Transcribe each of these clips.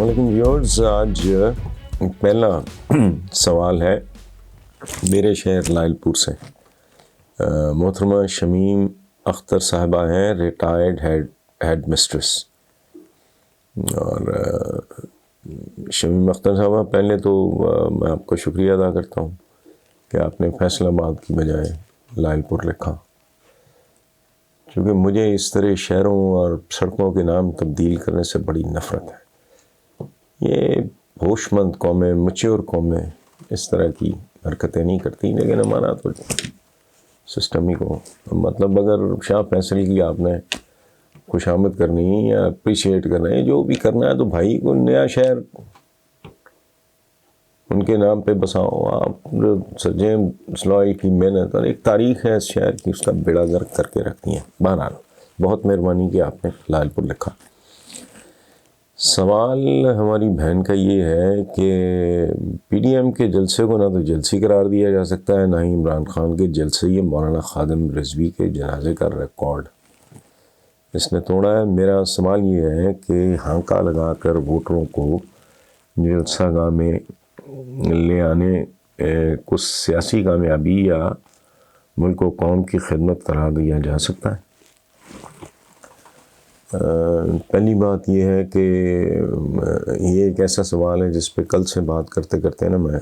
علیکم ویورز، آج پہلا سوال ہے میرے شہر لائل پور سے۔ محترمہ شمیم اختر صاحبہ ہیں، ریٹائرڈ ہیڈ مسٹریس۔ اور شمیم اختر صاحبہ، پہلے تو میں آپ کا شکریہ ادا کرتا ہوں کہ آپ نے فیصل آباد کی بجائے لائل پور لکھا، کیونکہ مجھے اس طرح شہروں اور سڑکوں کے نام تبدیل کرنے سے بڑی نفرت ہے۔ یہ ہوش مند قومیں، میچور قومیں اس طرح کی حرکتیں نہیں کرتی، لیکن ہمارا تو سسٹم ہی کو، مطلب اگر شاہ فیصل کی آپ نے خوش آمد کرنی ہے یا اپریشیٹ کرنا ہے، جو بھی کرنا ہے، تو بھائی کو نیا شہر ان کے نام پہ بساؤ۔ آپ سجیں سلائی کی محنت اور ایک تاریخ ہے اس شہر کی، اس کا بیڑا غرق کر کے رکھتی ہیں۔ بہرحال بہت مہربانی کہ آپ نے لائل پور لکھا۔ سوال ہماری بہن کا یہ ہے کہ پی ڈی ایم کے جلسے کو نہ تو جلسی قرار دیا جا سکتا ہے، نہ ہی عمران خان کے جلسے یہ مولانا خادم رضوی کے جنازے کا ریکارڈ اس نے توڑا ہے۔ میرا سوال یہ ہے کہ ہانکا لگا کر ووٹروں کو جلسہ گاہ میں لے آنے کو سیاسی کامیابی یا ملک و قوم کی خدمت قرار دیا جا سکتا ہے؟ پہلی بات یہ ہے کہ یہ ایک ایسا سوال ہے جس پہ کل سے بات کرتے کرتے نا میں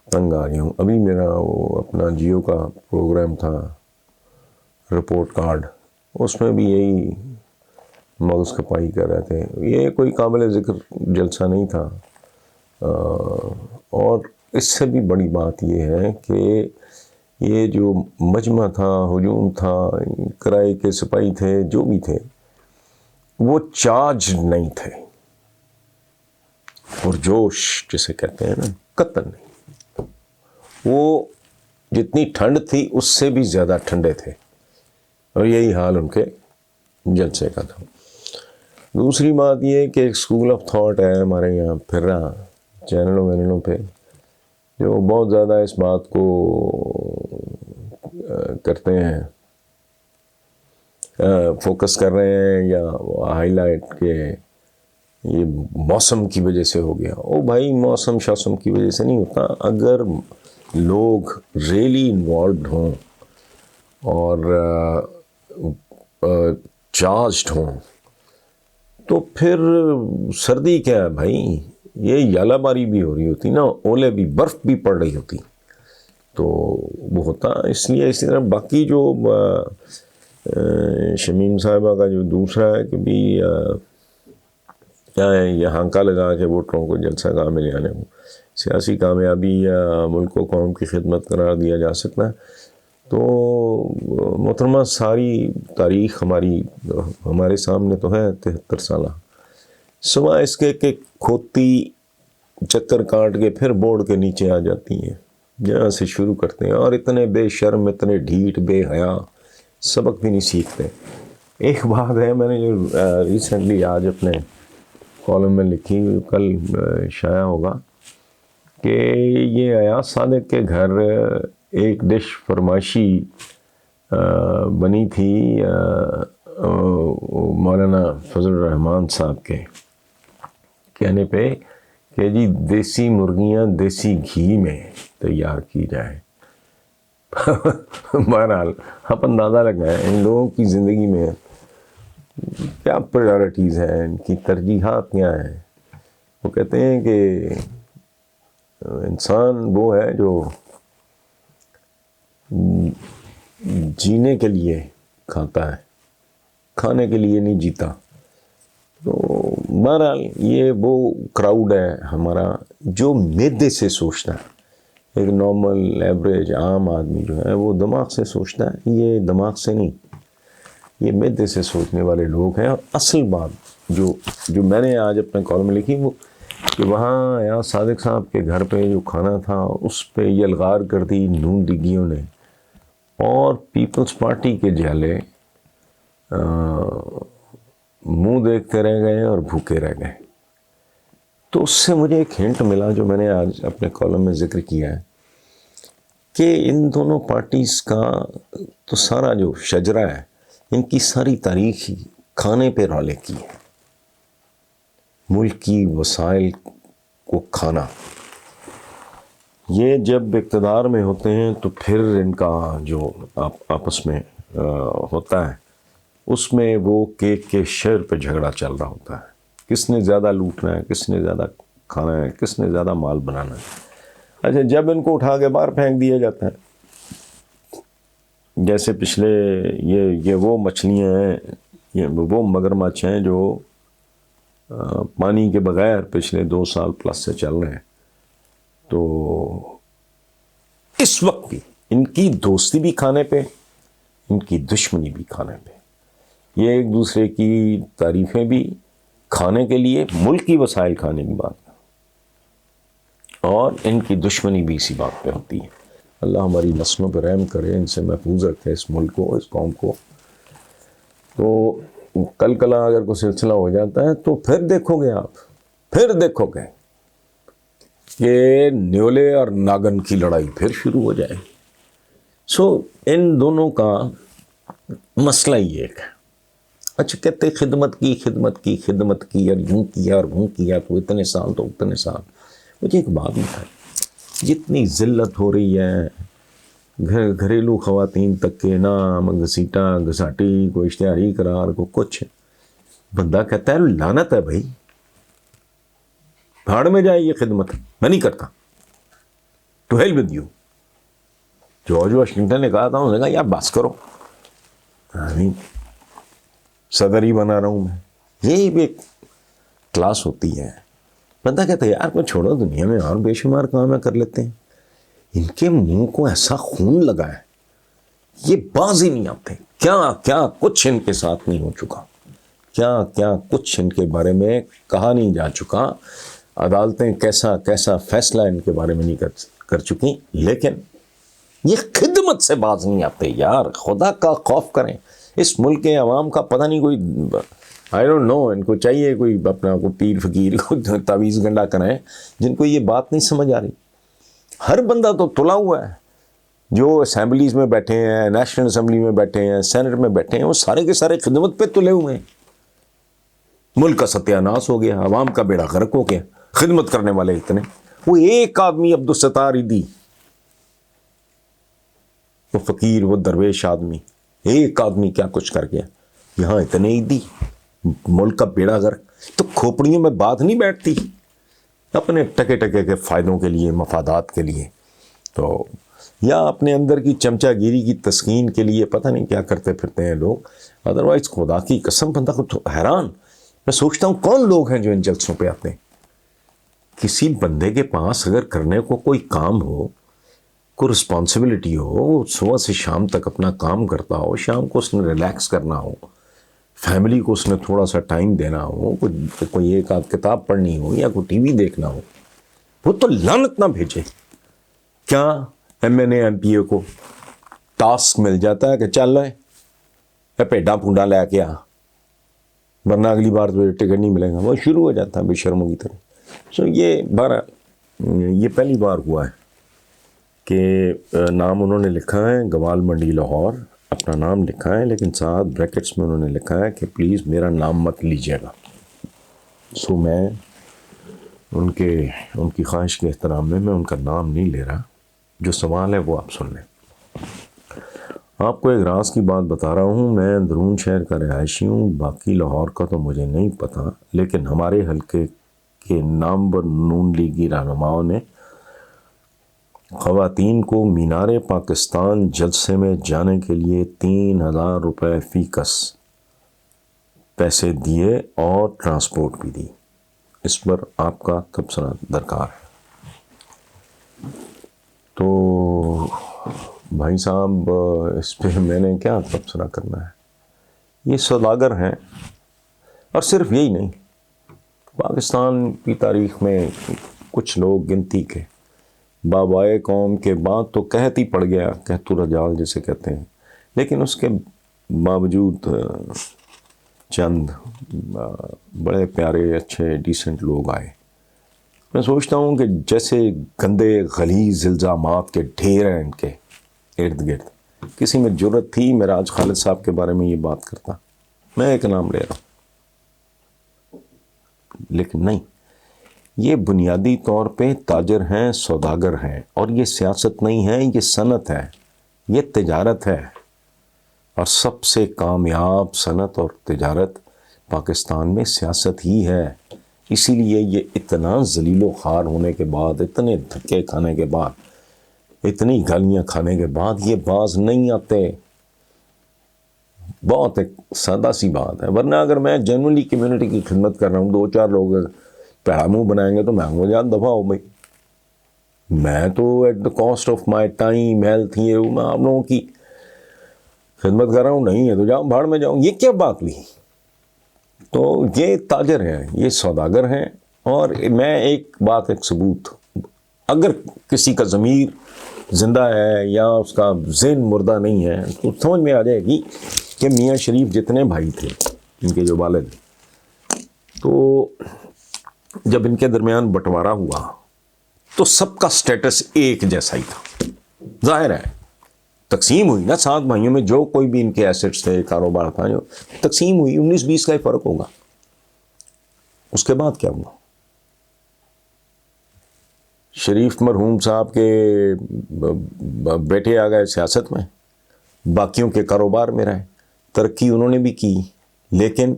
تنگ آ گیا ہوں۔ ابھی میرا وہ اپنا جیو کا پروگرام تھا رپورٹ کارڈ، اس میں بھی یہی مغز کپائی کر رہے تھے۔ یہ کوئی قابل ذکر جلسہ نہیں تھا، اور اس سے بھی بڑی بات یہ ہے کہ یہ جو مجمع تھا، ہجوم تھا، کرائے کے سپاہی تھے، جو بھی تھے، وہ چارج نہیں تھے، اور جوش جسے کہتے ہیں نا، قطن نہیں۔ وہ جتنی ٹھنڈ تھی اس سے بھی زیادہ ٹھنڈے تھے، اور یہی حال ان کے جلسے کا تھا۔ دوسری بات یہ کہ ایک اسکول آف تھاٹ ہے ہمارے یہاں پھر رہا چینلوں وینلوں پہ، جو بہت زیادہ اس بات کو کرتے ہیں، فوکس کر رہے ہیں یا ہائی لائٹ کہ یہ موسم کی وجہ سے ہو گیا۔ او بھائی، موسم شاسم کی وجہ سے نہیں ہوتا۔ اگر لوگ ریلی انوالوڈ ہوں اور چارجڈ ہوں تو پھر سردی کیا ہے بھائی؟ یہ یالہ باری بھی ہو رہی ہوتی نا، اولے بھی، برف بھی پڑ رہی ہوتی، تو وہ ہوتا۔ اس لیے اسی طرح باقی جو شمیم صاحبہ کا جو دوسرا ہے کہ بھی کیا ہے، یہ ہانکا لگا کے ووٹروں کو جلسہ گاہ میں لے آنے کو سیاسی کامیابی یا ملک و قوم کی خدمت قرار دیا جا سکتا ہے، تو محترمہ ساری تاریخ ہمارے سامنے تو ہے 73 سالہ، سوائے اس کے کہ کھوتی چکر کاٹ کے پھر بورڈ کے نیچے آ جاتی ہیں، جہاں سے شروع کرتے ہیں، اور اتنے بے شرم، اتنے ڈھیٹ، بے حیا، سبق بھی نہیں سیکھتے۔ ایک بات ہے، میں نے جو ریسنٹلی آج اپنے کالم میں لکھی، کل شائع ہوگا، کہ یہ ایاز صادق کے گھر ایک ڈش فرمائشی بنی تھی مولانا فضل الرحمان صاحب کے کہنے پہ کہ جی دیسی مرغیاں دیسی گھی میں تیار کی جائیں۔ بہرحال آپ اندازہ لگائیں ان لوگوں کی زندگی میں کیا پرائورٹیز ہیں، ان کی ترجیحات کیا ہیں۔ وہ کہتے ہیں کہ انسان وہ ہے جو جینے کے لیے کھاتا ہے، کھانے کے لیے نہیں جیتا۔ تو بہرحال یہ وہ کراؤڈ ہے ہمارا جو معدے سے سوچتا ہے۔ ایک نارمل ایوریج عام آدمی جو ہے وہ دماغ سے سوچتا ہے، یہ دماغ سے نہیں، یہ معدے سے سوچنے والے لوگ ہیں۔ اور اصل بات جو میں نے آج اپنے کالم میں لکھی، وہ کہ وہاں ایاز صادق صاحب کے گھر پہ جو کھانا تھا اس پہ یلغار کر دی نون لیگیوں نے، اور پیپلز پارٹی کے جالے منہ دیکھتے رہ گئے اور بھوکے رہ گئے۔ تو اس سے مجھے ایک ہنٹ ملا جو میں نے آج اپنے کالم میں ذکر کیا ہے، کہ ان دونوں پارٹیز کا تو سارا جو شجرہ ہے، ان کی ساری تاریخ ہی کھانے پہ رولے کی ہے۔ ملکی وسائل کو کھانا، یہ جب اقتدار میں ہوتے ہیں تو پھر ان کا جو آپس میں ہوتا ہے اس میں وہ کیک کے شیئر پہ جھگڑا چل رہا ہوتا ہے، کس نے زیادہ لوٹنا ہے، کس نے زیادہ کھانا ہے، کس نے زیادہ مال بنانا ہے۔ اچھا، جب ان کو اٹھا کے باہر پھینک دیا جاتا ہے، جیسے پچھلے یہ وہ مچھلیاں ہیں، یہ وہ مگرمچھ ہیں جو پانی کے بغیر پچھلے 2 سال پلس سے چل رہے ہیں، تو اس وقت بھی ان کی دوستی بھی کھانے پہ، ان کی دشمنی بھی کھانے پہ، یہ ایک دوسرے کی تعریفیں بھی کھانے کے لیے، ملکی وسائل کھانے کی بات، اور ان کی دشمنی بھی اسی بات پہ ہوتی ہے۔ اللہ ہماری نسلوں پہ رحم کرے، ان سے محفوظ رکھے اس ملک کو، اس قوم کو۔ تو کل کلا اگر کوئی سلسلہ ہو جاتا ہے تو پھر دیکھو گے آپ، پھر دیکھو گے کہ نیولے اور ناگن کی لڑائی پھر شروع ہو جائے۔ ان دونوں کا مسئلہ ہی ایک ہے۔ اچھا، کہتے خدمت کی اور یوں کیا اور وہ کیا، تو اتنے سال تو اتنے سال۔ مجھے ایک بات بتائیں، جتنی ذلت ہو رہی ہے، گھریلو خواتین تک کے نام گھسیٹا گھساٹی، کوئی اشتہاری قرار، کو کچھ، بندہ کہتا ہے لعنت ہے بھائی، بھاڑ میں جائے یہ خدمت، میں نہیں کرتا، to hell with you. George Washington نے کہا تھا، انہوں نے کہا یار بس کرو، صدر ہی بنا رہا ہوں میں۔ یہی بھی ایک کلاس ہوتی ہے۔ بندہ کہتا ہے یار کوئی چھوڑو، دنیا میں اور بے شمار کام کر لیتے ہیں۔ ان کے منہ کو ایسا خون لگا ہے، یہ باز ہی نہیں آتے۔ کیا کیا کچھ ان کے ساتھ نہیں ہو چکا، کیا کیا کچھ ان کے بارے میں کہا نہیں جا چکا، عدالتیں کیسا کیسا فیصلہ ان کے بارے میں نہیں کر چکی، لیکن یہ خدمت سے باز نہیں آتے۔ یار خدا کا خوف کریں، اس ملک کے عوام کا پتہ نہیں، کوئی آئی ڈونٹ نو، ان کو چاہیے کوئی اپنا کوئی پیر فقیر کو تعویذ گنڈا کرائیں، جن کو یہ بات نہیں سمجھ آ رہی۔ ہر بندہ تو تلا ہوا ہے، جو اسمبلیز میں بیٹھے ہیں، نیشنل اسمبلی میں بیٹھے ہیں، سینٹ میں بیٹھے ہیں، وہ سارے کے سارے خدمت پہ تلے ہوئے ہیں۔ ملک کا ستیہ ناس ہو گیا، عوام کا بیڑا غرق ہو گیا، خدمت کرنے والے اتنے۔ وہ ایک آدمی عبدالستار ایدھی، وہ فقیر، وہ درویش آدمی، ایک آدمی کیا کچھ کر گیا، یہاں اتنے ایدھی، ملک کا بیڑا غرق۔ تو کھوپڑیوں میں بات نہیں بیٹھتی، اپنے ٹکے ٹکے کے فائدوں کے لیے، مفادات کے لیے، تو یا اپنے اندر کی چمچہ گیری کی تسکین کے لیے پتہ نہیں کیا کرتے پھرتے ہیں لوگ۔ ادروائز خدا کی قسم بندہ کو تو حیران، میں سوچتا ہوں کون لوگ ہیں جو ان جلسوں پہ آتے ہیں۔ کسی بندے کے پاس اگر کرنے کو کوئی کام ہو، کوئی رسپانسبلٹی ہو، صبح سے شام تک اپنا کام کرتا ہو، شام کو اس نے ریلیکس کرنا ہو، فیملی کو اس نے تھوڑا سا ٹائم دینا ہو، کوئی ایک آدھ کتاب پڑھنی ہو یا کوئی ٹی وی دیکھنا ہو، وہ تو لعنت نہ بھیجے۔ کیا M N A M P A کو ٹاسک مل جاتا ہے کہ چل رہے پیڈا پونڈا لے کے آ، ورنہ اگلی بار تو ٹکٹ نہیں ملے گا، وہ شروع ہو جاتا ہے بے شرموں کی طرح۔ یہ پہلی بار ہوا ہے کہ نام انہوں نے لکھا ہے گوال منڈی لاہور، اپنا نام لکھا ہے، لیکن ساتھ بریکٹس میں انہوں نے لکھا ہے کہ پلیز میرا نام مت لیجیے گا۔ میں ان کی خواہش کے احترام میں ان کا نام نہیں لے رہا۔ جو سوال ہے وہ آپ سن لیں۔ آپ کو ایک راز کی بات بتا رہا ہوں، میں اندرون شہر کا رہائشی ہوں، باقی لاہور کا تو مجھے نہیں پتا، لیکن ہمارے حلقے کے نامور نون لیگی رہنماؤں نے خواتین کو مینار پاکستان جلسے میں جانے کے لیے 3000 روپے فی کس پیسے دیے اور ٹرانسپورٹ بھی دی۔ اس پر آپ کا تبصرہ درکار ہے۔ تو بھائی صاحب، اس پہ میں نے کیا تبصرہ کرنا ہے؟ یہ سوداگر ہیں، اور صرف یہی نہیں، پاکستان کی تاریخ میں کچھ لوگ گنتی کے بابائے قوم کے بعد تو قحط ہی پڑ گیا، قحط الرجال جسے کہتے ہیں، لیکن اس کے باوجود چند بڑے پیارے اچھے ڈیسنٹ لوگ آئے۔ میں سوچتا ہوں کہ جیسے گندے غلیظ الزامات کے ڈھیر ہیں ان کے ارد گرد، کسی میں جرت تھی معراج خالد صاحب کے بارے میں یہ بات کرتا، میں ایک نام لے رہا ہوں، لیکن نہیں، یہ بنیادی طور پہ تاجر ہیں، سوداگر ہیں، اور یہ سیاست نہیں ہے، یہ صنعت ہے، یہ تجارت ہے، اور سب سے کامیاب صنعت اور تجارت پاکستان میں سیاست ہی ہے۔ اسی لیے یہ اتنا ذلیل و خوار ہونے کے بعد، اتنے دھکے کھانے کے بعد، اتنی گالیاں کھانے کے بعد یہ باز نہیں آتے۔ بہت ایک سادہ سی بات ہے، ورنہ اگر میں جنرلی کمیونٹی کی خدمت کر رہا ہوں، 2-4 لوگ پیڑا منہ بنائیں گے تو میں ہوں یاد دفعہ ہو بھائی، میں تو at the cost of my time, health, یہ میں آپ لوگوں کی خدمت کر رہا ہوں، نہیں ہے تو جاؤں بھاڑ میں جاؤں، یہ کیا بات ہوئی؟ تو یہ تاجر ہیں، یہ سوداگر ہیں۔ اور میں ایک ثبوت، اگر کسی کا ضمیر زندہ ہے یا اس کا ذہن مردہ نہیں ہے تو سمجھ میں آ جائے گی کہ میاں شریف جتنے بھائی تھے، ان کے جو والد، تو جب ان کے درمیان بٹوارا ہوا تو سب کا سٹیٹس ایک جیسا ہی تھا۔ ظاہر ہے تقسیم ہوئی نا 7 بھائیوں میں، جو کوئی بھی ان کے ایسٹس تھے، کاروبار تھا، جو تقسیم ہوئی 19-20 کا ہی فرق ہوگا۔ اس کے بعد کیا ہوا؟ شریف مرحوم صاحب کے بیٹے آ گئے سیاست میں، باقیوں کے کاروبار میں رہے، ترقی انہوں نے بھی کی، لیکن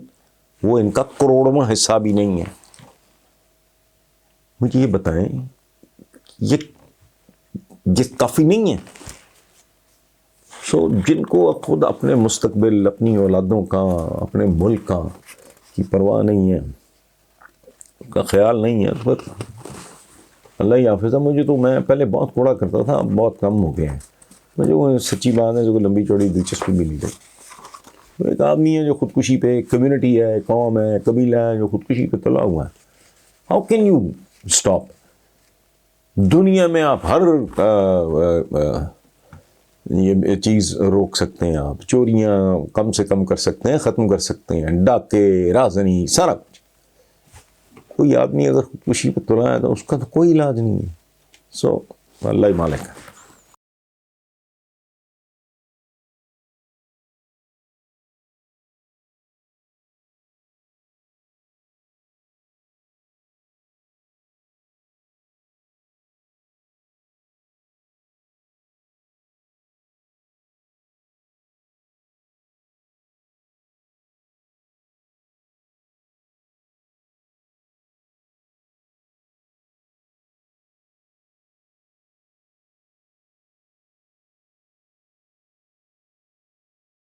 وہ ان کا کروڑواں حصہ بھی نہیں ہے۔ مجھے یہ بتائیں، یہ کافی نہیں ہے؟ جن کو خود اپنے مستقبل، اپنی اولادوں کا، اپنے ملک کا کی پرواہ نہیں ہے، ان کا خیال نہیں ہے، تو پھر اللہ ہی حافظ ہے۔ مجھے تو، میں پہلے بہت کوڑا کرتا تھا، اب بہت کم ہو گیا ہے۔ مجھے وہ سچی بات ہے جو لمبی چوڑی دلچسپی بھی نہیں رہی۔ ایک آدمی ہے جو خودکشی پہ، ایک کمیونٹی ہے، قوم ہے، قبیلہ ہے جو خودکشی پہ تلا ہوا ہے۔ How can you stop? دنیا میں آپ ہر یہ چیز روک سکتے ہیں، آپ چوریاں کم سے کم کر سکتے ہیں، ختم کر سکتے ہیں، ڈاکے، رازنی، سارا کچھ۔ کوئی آدمی اگر خودکشی پہ تلا ہے تو اس کا تو کوئی علاج نہیں ہے۔ اللہ ہی مالک ہے۔